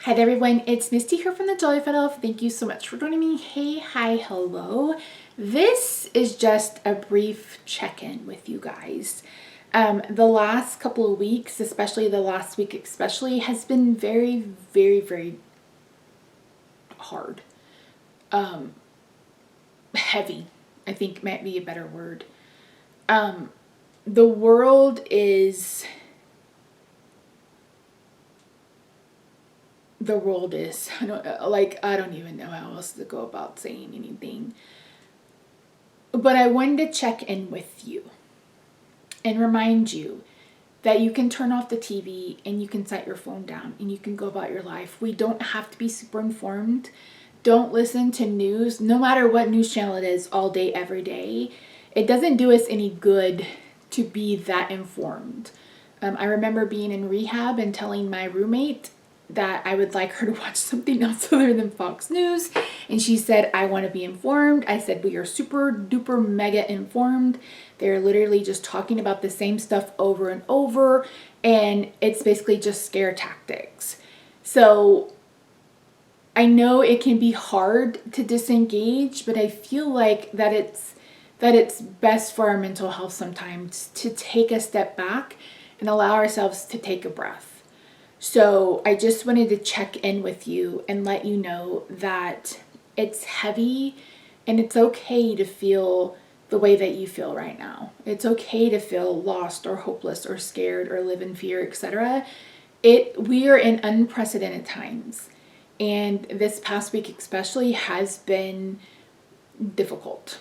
Hi there everyone, it's Misty here from TheJollyFatElf. Thank you so much for joining me. Hey, hi, hello. This is just a brief check-in with you guys. The last couple of weeks, especially the last week especially, has been very, very, very hard. Heavy, I think might be a better word. The world is... I don't even know how else to go about saying anything. But I wanted to check in with you and remind you that you can turn off the TV and you can set your phone down and you can go about your life. We don't have to be super informed. Don't listen to news, no matter what news channel it is, all day, every day. It doesn't do us any good to be that informed. I remember being in rehab and telling my roommate that I would like her to watch something else other than Fox News. And she said, I want to be informed. I said, we are super duper mega informed. They're literally just talking about the same stuff over and over. And it's basically just scare tactics. So I know it can be hard to disengage, but I feel like that it's best for our mental health sometimes to take a step back and allow ourselves to take a breath. So I just wanted to check in with you and let you know that it's heavy and it's okay to feel the way that you feel right now. It's okay to feel lost or hopeless or scared or live in fear, etc. We are in unprecedented times, and this past week especially has been difficult,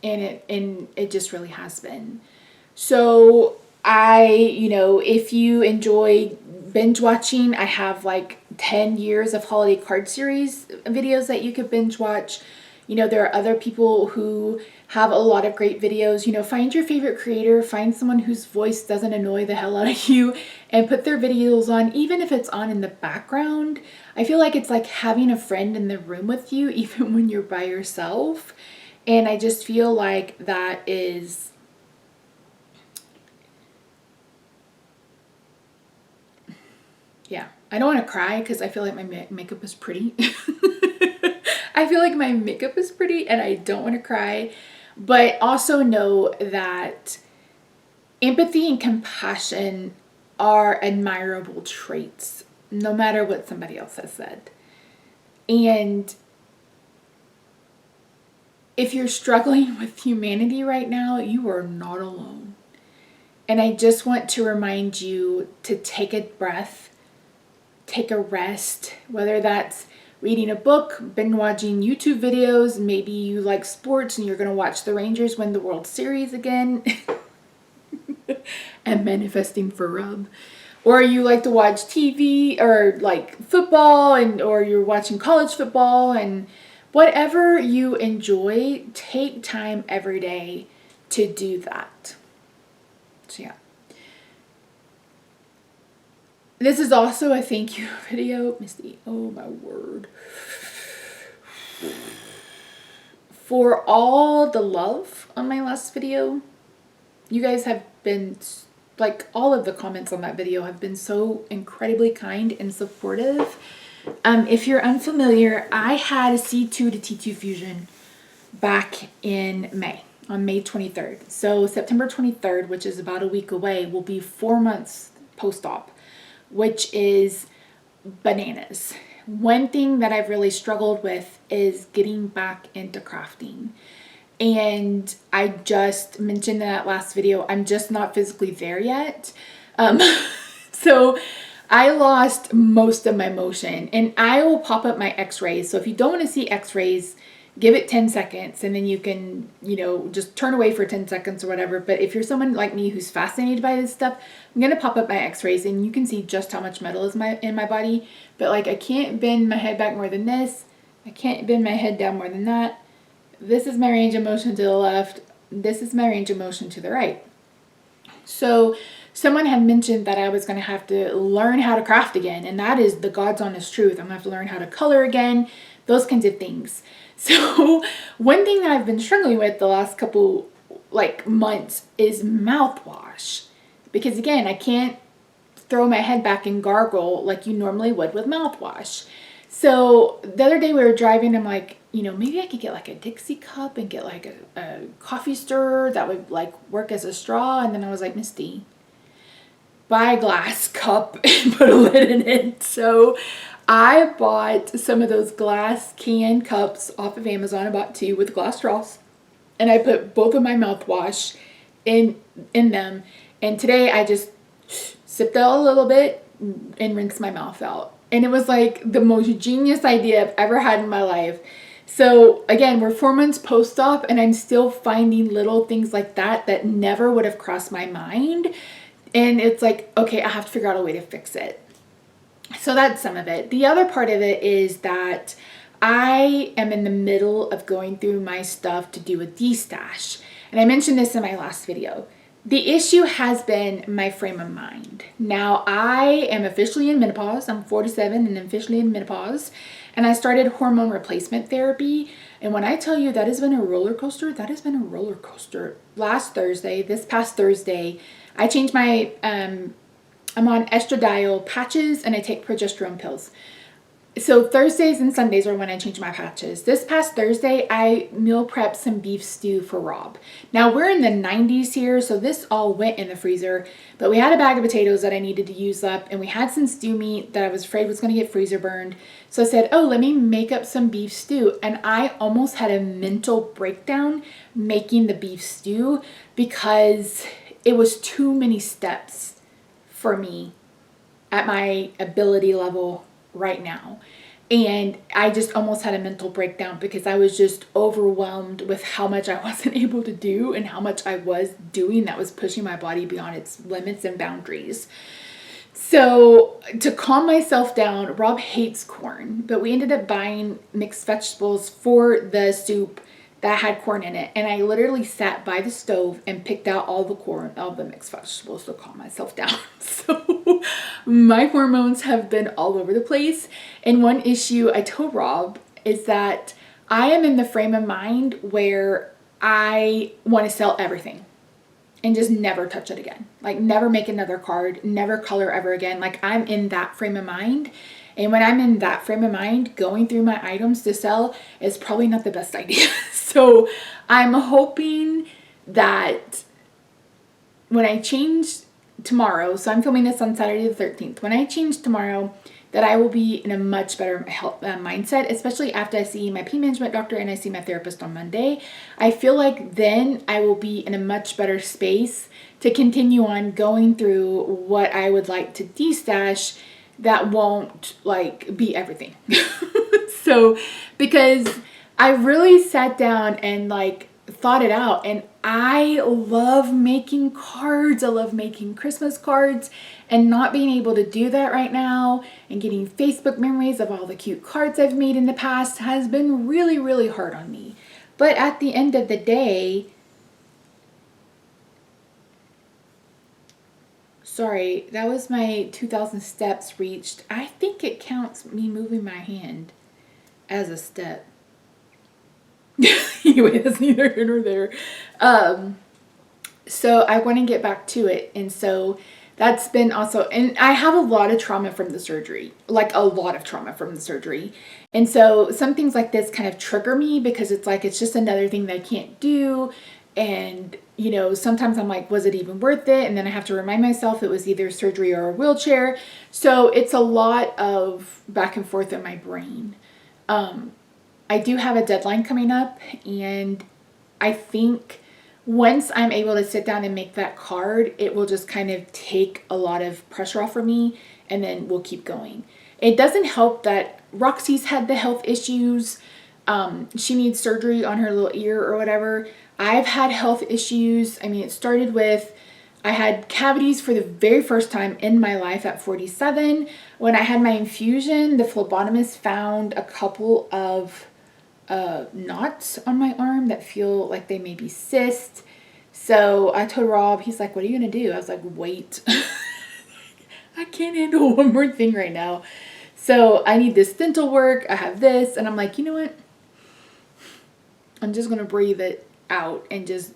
and it just really has been. So if you enjoy binge watching, I have like 10 years of holiday card series videos that you could binge watch. There are other people who have a lot of great videos. Find your favorite creator, find someone whose voice doesn't annoy the hell out of you, and put their videos on, even if it's on in the background. I feel like it's like having a friend in the room with you, even when you're by yourself. And I just feel like that is... Yeah, I don't want to cry because I feel like my makeup is pretty. I feel like my makeup is pretty and I don't want to cry. But also know that empathy and compassion are admirable traits, no matter what somebody else has said. And if you're struggling with humanity right now, you are not alone. And I just want to remind you to take a breath, take a rest, whether that's reading a book, binge watching YouTube videos, maybe you like sports and you're going to watch the Rangers win the World Series again and manifesting for Rub, or you like to watch TV or like football, or you're watching college football, and whatever you enjoy, take time every day to do that. So yeah. This is also a thank you video, Misty, oh my word, for all the love on my last video. You guys have been, like, all of the comments on that video have been so incredibly kind and supportive. If you're unfamiliar, I had a C2 to T2 fusion back in May, on May 23rd. So September 23rd, which is about a week away, will be 4 months post-op, which is bananas. One thing that I've really struggled with is getting back into crafting. And I just mentioned in that last video, I'm just not physically there yet. So I lost most of my motion, and I will pop up my x-rays. So if you don't want to see x-rays, give it 10 seconds and then you can, just turn away for 10 seconds or whatever. But if you're someone like me who's fascinated by this stuff, I'm going to pop up my x-rays and you can see just how much metal is in my body. But like, I can't bend my head back more than this. I can't bend my head down more than that. This is my range of motion to the left. This is my range of motion to the right. So someone had mentioned that I was going to have to learn how to craft again. And that is the God's honest truth. I'm going to have to learn how to color again, those kinds of things. So one thing that I've been struggling with the last couple months is mouthwash. Because again, I can't throw my head back and gargle like you normally would with mouthwash. So the other day we were driving, I'm like, you know, maybe I could get like a Dixie cup and get like a coffee stirrer that would like work as a straw. And then I was like, Misty, buy a glass cup and put a lid in it. So I bought some of those glass can cups off of Amazon. I bought 2 with glass straws. And I put both of my mouthwash in them. And today I just sipped out a little bit and rinsed my mouth out. And it was like the most genius idea I've ever had in my life. So again, we're 4 months post-op and I'm still finding little things like that that never would have crossed my mind. And it's like, okay, I have to figure out a way to fix it. So that's some of it. The other part of it is that I am in the middle of going through my stuff to do a de-stash. And I mentioned this in my last video. The issue has been my frame of mind. Now I am officially in menopause. I'm 47 and officially in menopause. And I started hormone replacement therapy. And when I tell you that has been a roller coaster, that has been a roller coaster. This past Thursday, I changed my, I'm on estradiol patches and I take progesterone pills. So Thursdays and Sundays are when I change my patches. This past Thursday, I meal prepped some beef stew for Rob. Now we're in the 90s here, so this all went in the freezer, but we had a bag of potatoes that I needed to use up and we had some stew meat that I was afraid was gonna get freezer burned. So I said, oh, let me make up some beef stew. And I almost had a mental breakdown making the beef stew because it was too many steps for me at my ability level right now. And I just almost had a mental breakdown because I was just overwhelmed with how much I wasn't able to do and how much I was doing that was pushing my body beyond its limits and boundaries. So to calm myself down, Rob hates corn, but we ended up buying mixed vegetables for the soup that had corn in it. And I literally sat by the stove and picked out all the corn, all the mixed vegetables to calm myself down. So my hormones have been all over the place. And one issue I told Rob is that I am in the frame of mind where I want to sell everything and just never touch it again. Like never make another card, never color ever again. Like I'm in that frame of mind. And when I'm in that frame of mind, going through my items to sell is probably not the best idea. So I'm hoping that when I change tomorrow, so I'm filming this on Saturday the 13th, when I change tomorrow, that I will be in a much better health mindset, especially after I see my pain management doctor and I see my therapist on Monday. I feel like then I will be in a much better space to continue on going through what I would like to de-stash that won't like be everything. So because I really sat down and like thought it out, and I love making cards. I love making Christmas cards, and not being able to do that right now and getting Facebook memories of all the cute cards I've made in the past has been really, really hard on me. But at the end of the day, sorry, that was my 2,000 steps reached. I think it counts me moving my hand as a step. Anyway, that's neither here nor there. So I want to get back to it. And so that's been also, and I have a lot of trauma from the surgery, like a lot of trauma from the surgery. And so some things like this kind of trigger me because it's like, it's just another thing that I can't do. And, you know, sometimes I'm like, was it even worth it? And then I have to remind myself it was either surgery or a wheelchair. So it's a lot of back and forth in my brain. I do have a deadline coming up, and I think once I'm able to sit down and make that card, it will just kind of take a lot of pressure off of me, and then we'll keep going. It doesn't help that Roxy's had the health issues. She needs surgery on her little ear or whatever. I've had health issues. I mean, it started with, I had cavities for the very first time in my life at 47. When I had my infusion, the phlebotomist found a couple of knots on my arm that feel like they may be cysts. So I told Rob, he's like, what are you gonna do? I was like, wait. I can't handle one more thing right now. So I need this dental work. I have this. And I'm like, you know what? I'm just gonna breathe it out and just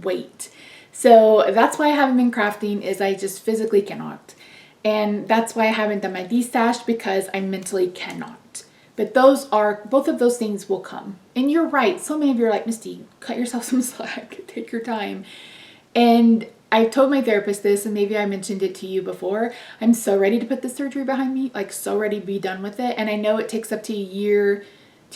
wait. So that's why I haven't been crafting, is I just physically cannot. And that's why I haven't done my D-stash, because I mentally cannot. But both of those things will come. And you're right. So many of you are like, Misty, cut yourself some slack. Take your time. And I told my therapist this, and maybe I mentioned it to you before. I'm so ready to put the surgery behind me, like so ready to be done with it. And I know it takes up to a year.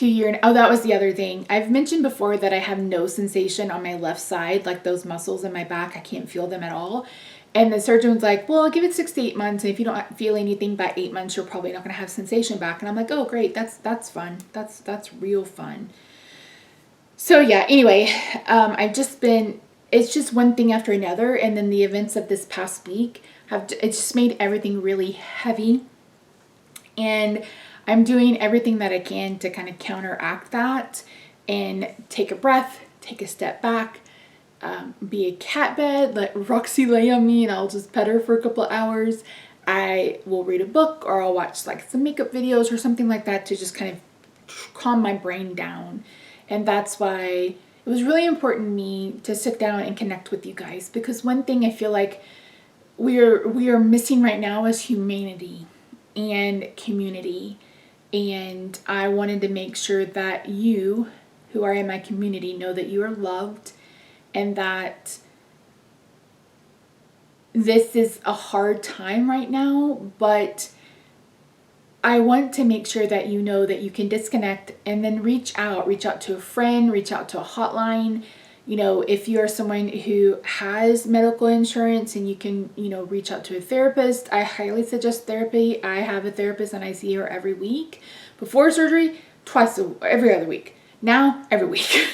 Oh, that was the other thing. I've mentioned before that I have no sensation on my left side, like those muscles in my back. I can't feel them at all. And the surgeon was like, well, I'll give it 6 to 8 months. And if you don't feel anything by 8 months, you're probably not going to have sensation back. And I'm like, oh, great. That's fun. That's real fun. So yeah, anyway, it's just one thing after another. And then the events of this past week it just made everything really heavy. And I'm doing everything that I can to kind of counteract that and take a breath, take a step back, be a cat bed, let Roxy lay on me and I'll just pet her for a couple of hours. I will read a book, or I'll watch like some makeup videos or something like that to just kind of calm my brain down. And that's why it was really important to me to sit down and connect with you guys, because one thing I feel like we are missing right now is humanity and community. And I wanted to make sure that you who are in my community know that you are loved, and that this is a hard time right now, but I want to make sure that you know that you can disconnect and then reach out to a friend, reach out to a hotline. You know, if you're someone who has medical insurance and you can, reach out to a therapist, I highly suggest therapy. I have a therapist and I see her every week. Before surgery, every other week. Now, every week.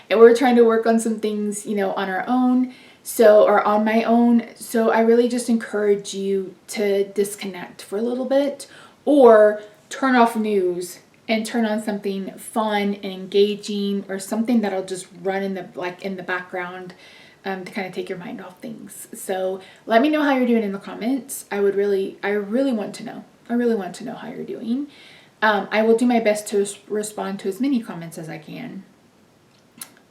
And we're trying to work on some things, on our own. Or on my own. So I really just encourage you to disconnect for a little bit, or turn off news and turn on something fun and engaging, or something that'll just run in the background to kind of take your mind off things. So let me know how you're doing in the comments. I really want to know. I really want to know how you're doing. I will do my best to respond to as many comments as I can.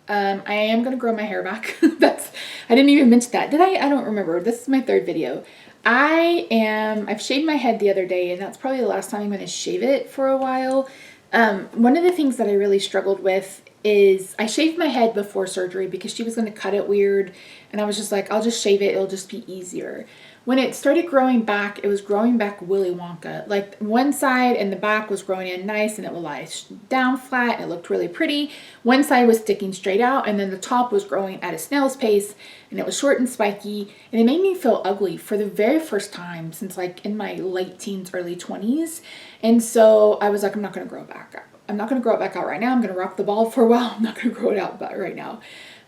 I am going to grow my hair back. I didn't even mention that. Did I? I don't remember. This is my 3rd video. I've shaved my head the other day, and that's probably the last time I'm going to shave it for a while. One of the things that I really struggled with is I shaved my head before surgery because she was going to cut it weird. And I was just like, I'll just shave it. It'll just be easier. When it started growing back, it was growing back Willy Wonka. Like one side and the back was growing in nice, and it would lie down flat and it looked really pretty. One side was sticking straight out, and then the top was growing at a snail's pace, and it was short and spiky, and it made me feel ugly for the very first time since like in my late teens, early 20s. And so I was like, I'm not going to grow it back out. I'm not going to grow it back out right now. I'm going to rock the ball for a while. I'm not going to grow it out right now.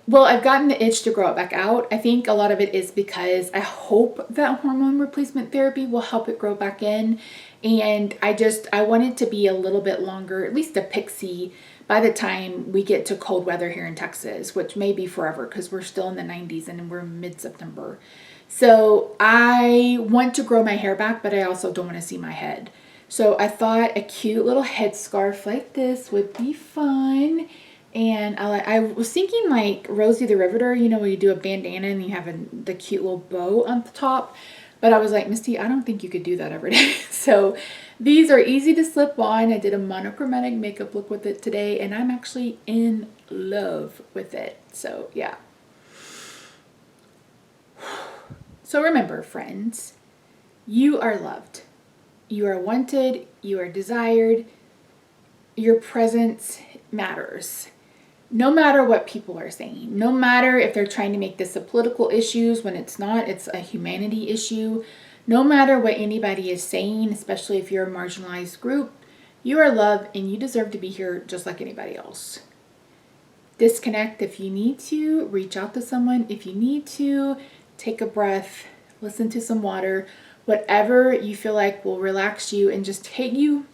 Well, I've gotten the itch to grow it back out. I think a lot of it is because I hope that hormone replacement therapy will help it grow back in. And I want it to be a little bit longer, at least a pixie, by the time we get to cold weather here in Texas, which may be forever because we're still in the 90s and we're mid-September. So I want to grow my hair back, but I also don't want to see my head. So I thought a cute little headscarf like this would be fun. And I was thinking like Rosie the Riveter, where you do a bandana and you have the cute little bow on the top. But I was like, Misty, I don't think you could do that every day. So these are easy to slip on. I did a monochromatic makeup look with it today, and I'm actually in love with it. So yeah. So remember, friends, you are loved. You are wanted. You are desired. Your presence matters. No matter what people are saying, no matter if they're trying to make this a political issue when it's not, it's a humanity issue. No matter what anybody is saying, especially if you're a marginalized group, you are loved and you deserve to be here just like anybody else. Disconnect if you need to, reach out to someone if you need to, take a breath, listen to some water, whatever you feel like will relax you and just take you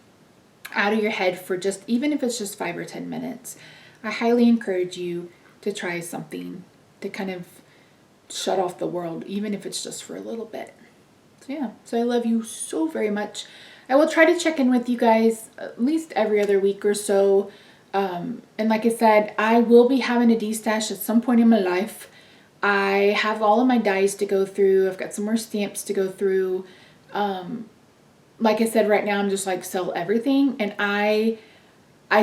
out of your head for even if it's just 5 or 10 minutes. I highly encourage you to try something to kind of shut off the world, even if it's just for a little bit. So yeah, so I love you so very much. I will try to check in with you guys at least every other week or so. And like I said, I will be having a D-stash at some point in my life. I have all of my dies to go through. I've got some more stamps to go through. Like I said, right now I'm just like sell everything. And I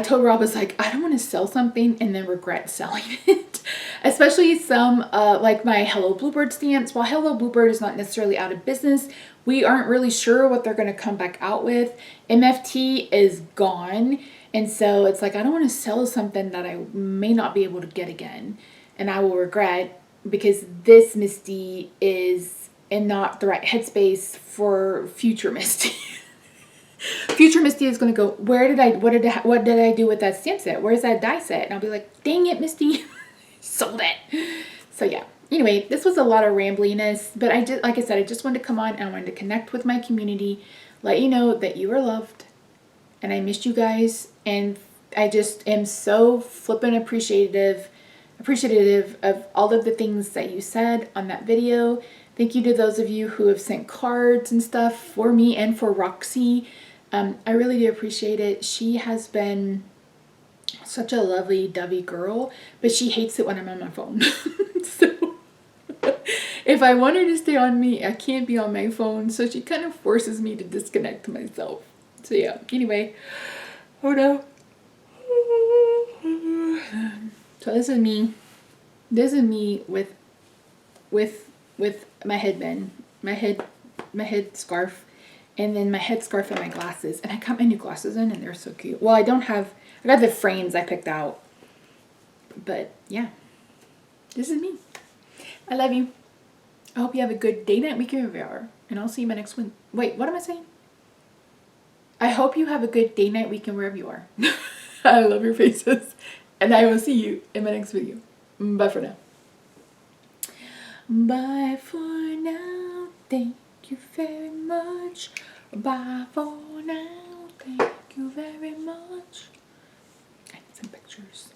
told Rob, I was like, I don't want to sell something and then regret selling it. Especially some, like my Hello Bluebird stamps. While Hello Bluebird is not necessarily out of business, we aren't really sure what they're going to come back out with. MFT is gone. And so it's like, I don't want to sell something that I may not be able to get again. And I will regret, because this Misty is in not the right headspace for future Misty. Future Misty is going to go, what did I do with that stamp set? Where's that die set? And I'll be like, dang it, Misty. Sold it. So yeah. Anyway, this was a lot of rambliness, but like I said, I just wanted to come on and I wanted to connect with my community, let you know that you are loved and I missed you guys. And I just am so flippin' appreciative of all of the things that you said on that video. Thank you to those of you who have sent cards and stuff for me and for Roxy. I really do appreciate it. She has been such a lovely, dovey girl, but she hates it when I'm on my phone. So if I want her to stay on me, I can't be on my phone. So she kind of forces me to disconnect myself. So yeah, anyway. Oh no. So this is me. This is me with my headband, my head scarf, and then my head scarf and my glasses. And I got my new glasses in and they're so cute. Well, I got the frames I picked out. But yeah, this is me. I love you. I hope you have a good day, night, weekend, wherever you are. And I'll see you in my next one. Wait, what am I saying? I hope you have a good day, night, weekend, wherever you are. I love your faces. And I will see you in my next video. Bye for now. Bye for now. Thank you very much. Bye for now. Thank you very much. I need some pictures.